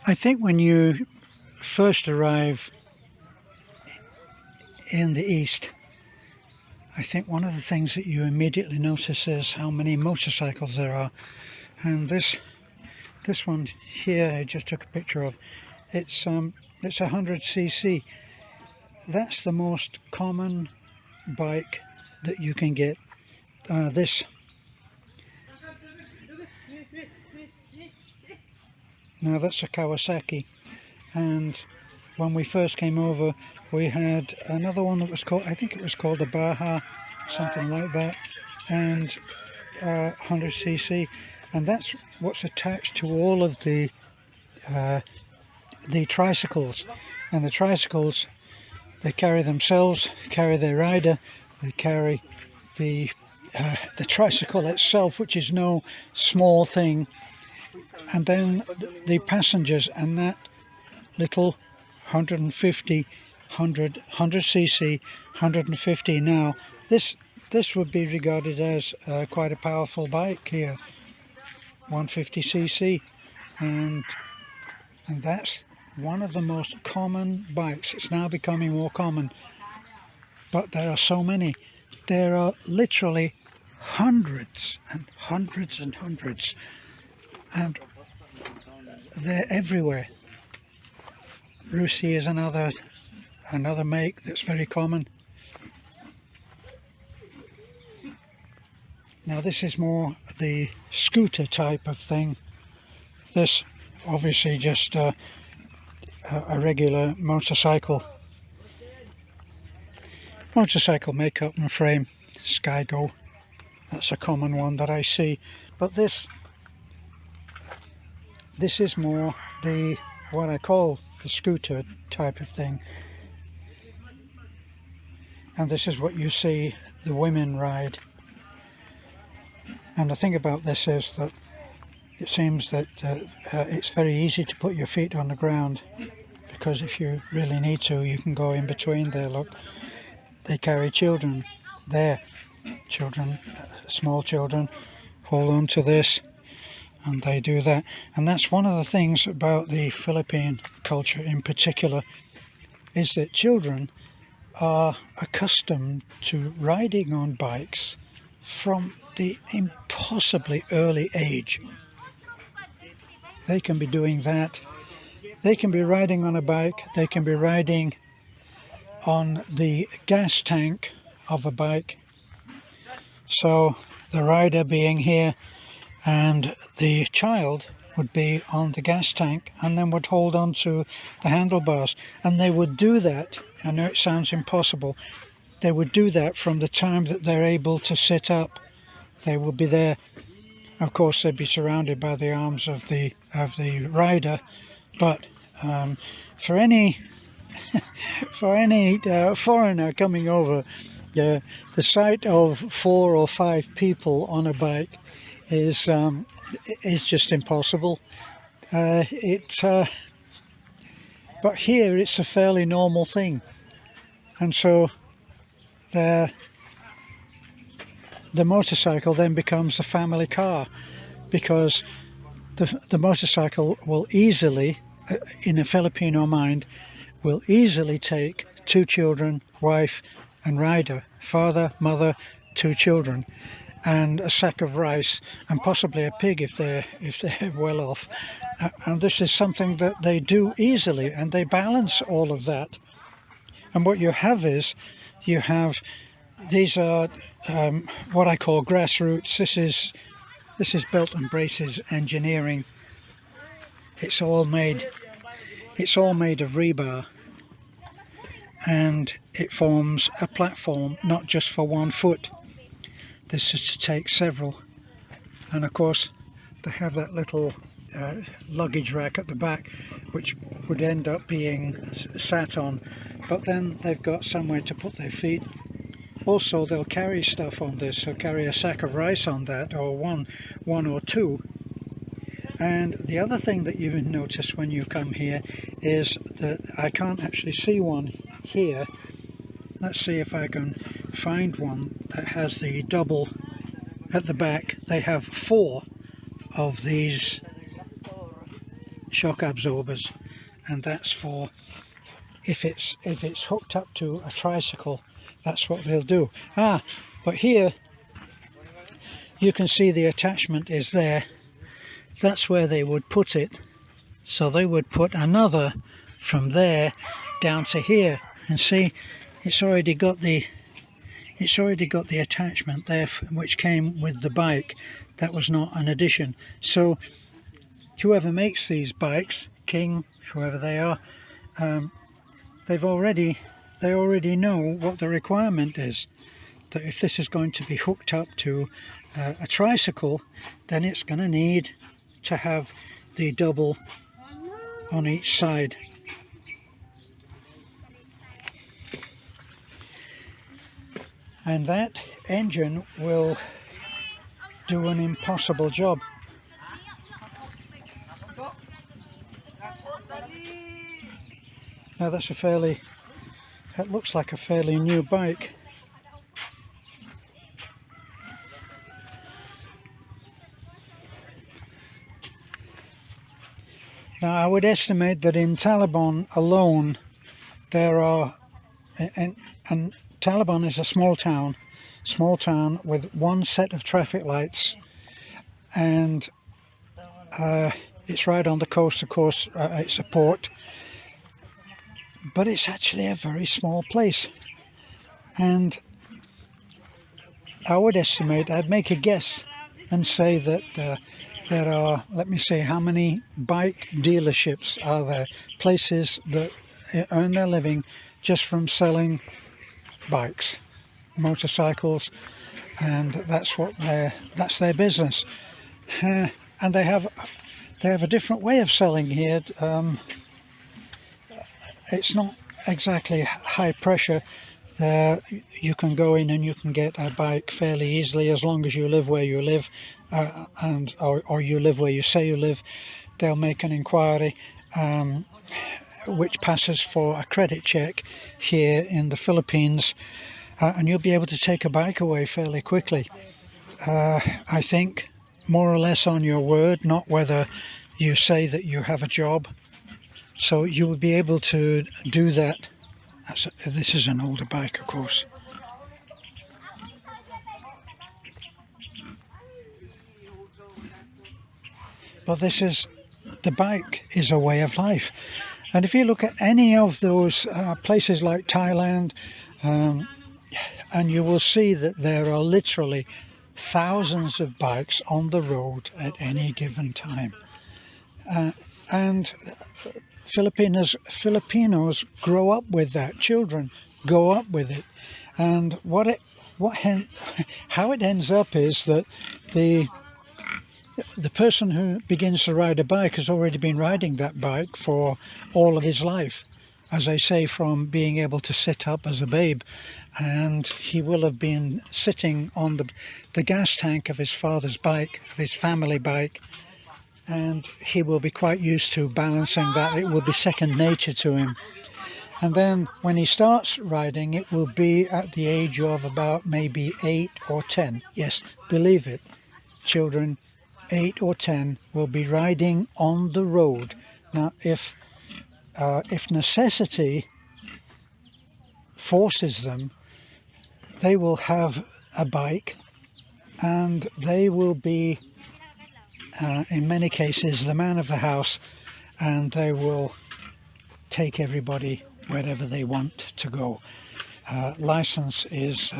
I think when you first arrive in the east, I think one of the things that you immediately notice is how many motorcycles there are. And this one here I just took a picture of. It's 100cc. That's the most common bike that you can get. This. Now that's a Kawasaki, and when we first came over we had another one that was called, I think it was called a Baja, something like that, and 100cc, and that's what's attached to all of the tricycles. And the tricycles, they carry themselves, carry their rider, they carry the tricycle itself, which is no small thing, and then the passengers, and that little 100cc, 150. Now this would be regarded as quite a powerful bike here, 150cc, and that's one of the most common bikes. It's now becoming more common, but there are so many. There are literally hundreds and hundreds and hundreds, and they're everywhere. Russi is another make that's very common. Now this is more the scooter type of thing. This obviously just a regular motorcycle makeup and frame, Skygo. That's a common one that I see, but this is more the what I call the scooter type of thing, and this is what you see the women ride. And the thing about this is that it seems that it's very easy to put your feet on the ground, because if you really need to, you can go in between there. Look, they carry children there, small children hold on to this, and they do that. And that's one of the things about the Philippine culture in particular, is that children are accustomed to riding on bikes from the impossibly early age. They can be doing that. They can be riding on a bike, they can be riding on the gas tank of a bike. So the rider being here, and the child would be on the gas tank, and then would hold on to the handlebars. And they would do that, I know it sounds impossible, they would do that from the time that they're able to sit up. They would be there. Of course they'd be surrounded by the arms of the rider, but for any foreigner coming over, the sight of 4 or 5 people on a bike is just impossible. But here it's a fairly normal thing, and so the motorcycle then becomes the family car, because the motorcycle will easily, in a Filipino mind, will easily take 2 children, wife and rider, father, mother, 2 children, and a sack of rice, and possibly a pig if they're well off. And this is something that they do easily, and they balance all of that. And what you have is, these are what I call grassroots. This is belt and braces engineering. It's all made of rebar, and it forms a platform not just for 1 foot. This is to take several, and of course they have that little luggage rack at the back, which would end up being sat on, but then they've got somewhere to put their feet. Also they'll carry stuff on this, they'll carry a sack of rice on that, or one or 2. And the other thing that you notice when you come here is that I can't actually see one here. Let's see if I can find one that has the double at the back. They have 4 of these shock absorbers, and that's for if it's hooked up to a tricycle, that's what they'll do. But here you can see the attachment is there. That's where they would put it. So they would put another from there down to here, and see it's already got the attachment there which came with the bike. That was not an addition. So whoever makes these bikes, King, whoever they are, they already know what the requirement is, that if this is going to be hooked up to a tricycle, then it's going to need to have the double on each side. And that engine will do an impossible job. Now that's it looks like a fairly new bike. Now I would estimate that in Taliban alone there are, and Taliban is a small town with one set of traffic lights, and it's right on the coast, of course. It's a port, but it's actually a very small place, and I would estimate, I'd make a guess and say that there are, let me see, how many bike dealerships are there, places that earn their living just from selling bikes, motorcycles, and that's their business. And they have a different way of selling here. It's not exactly high pressure. You can go in and you can get a bike fairly easily, as long as you live where you live, or you live where you say you live. They'll make an inquiry which passes for a credit check here in the Philippines, and you'll be able to take a bike away fairly quickly. I think more or less on your word, not whether you say that you have a job. So you will be able to do that. This is an older bike, of course. But the bike is a way of life. And if you look at any of those places like Thailand, and you will see that there are literally thousands of bikes on the road at any given time. And Filipinos grow up with that. Children go up with it, and how it ends up is that the person who begins to ride a bike has already been riding that bike for all of his life, as I say, from being able to sit up as a babe, and he will have been sitting on the gas tank of his father's bike, of his family bike, and he will be quite used to balancing that. It will be second nature to him. And then when he starts riding, it will be at the age of about maybe 8 or 10. Yes, believe it, children 8 or 10 will be riding on the road. Now if necessity forces them, they will have a bike, and they will be in many cases the man of the house, and they will take everybody wherever they want to go. License is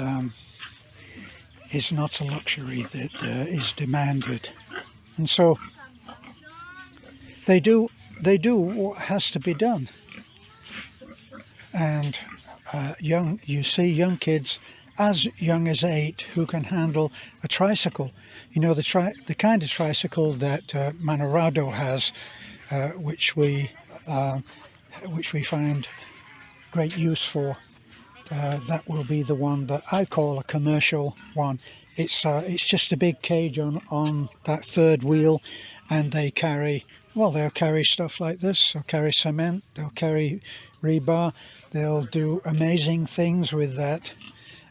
not a luxury that is demanded, and so they do what has to be done. And you see young kids as young as 8 who can handle a tricycle. You know, the kind of tricycle that Manorado has, which we find great use for. That will be the one that I call a commercial one. It's just a big cage on that third wheel, and they'll carry stuff like this. They'll carry cement, they'll carry rebar, they'll do amazing things with that,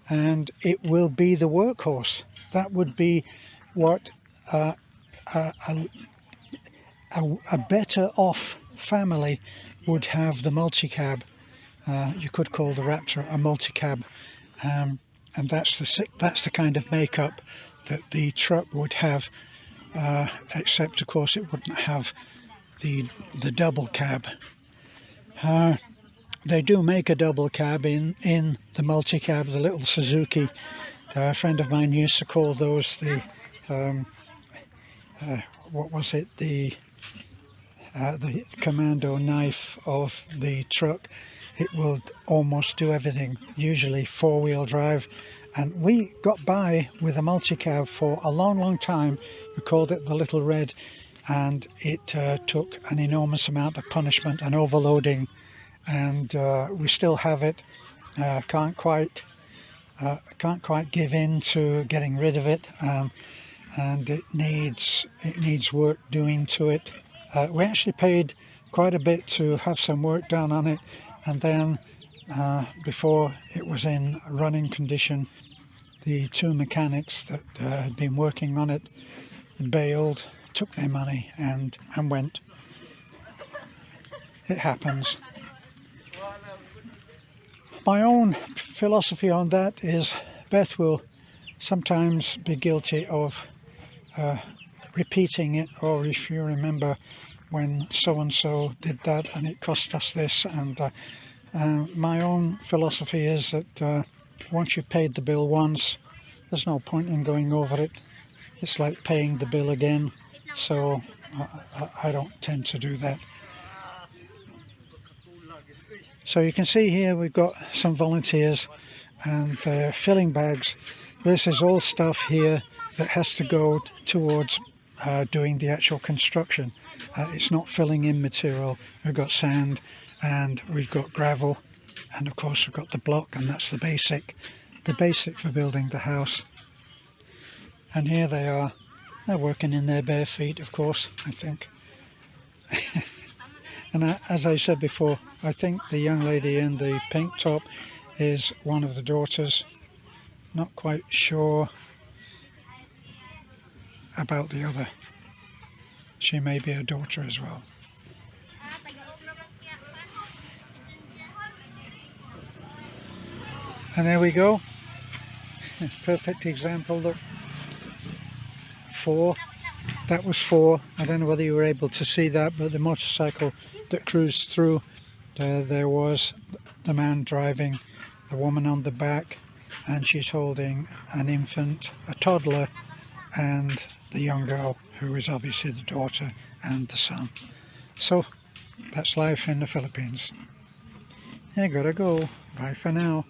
and it will be the workhorse. That would be what a a better off family would have the multi-cab. You could call the Raptor a multi-cab, and that's the kind of makeup that the truck would have, except of course it wouldn't have the double cab. They do make a double cab in the multi-cab, the little Suzuki. A friend of mine used to call those the what was it, the commando knife of the truck. It will almost do everything, usually four-wheel drive, and we got by with a multi-cab for a long time. We called it the Little Red, and it took an enormous amount of punishment and overloading, and we still have it. Can't quite give in to getting rid of it, and it needs work doing to it. We actually paid quite a bit to have some work done on it, and then before it was in running condition, the two mechanics that had been working on it bailed, took their money and went. It happens. My own philosophy on that is Beth will sometimes be guilty of repeating it, or if you remember when so-and-so did that and it cost us this, and my own philosophy is that once you've paid the bill once, there's no point in going over it. It's like paying the bill again, so I don't tend to do that. So you can see here we've got some volunteers and they're filling bags. This is all stuff here that has to go towards doing the actual construction. It's not filling in material. We've got sand and we've got gravel, and of course we've got the block, and that's the basic for building the house. And here they are. They're working in their bare feet, of course, I think. And as I said before, I think the young lady in the pink top is one of the daughters. Not quite sure about the other. She may be a daughter as well. And there we go. Perfect example. Look. 4. That was 4. I don't know whether you were able to see that, but the motorcycle that cruised through, there was the man driving, the woman on the back, and she's holding an infant, a toddler, and the young girl, who is obviously the daughter, and the son. So that's life in the Philippines. I gotta go. Bye for now.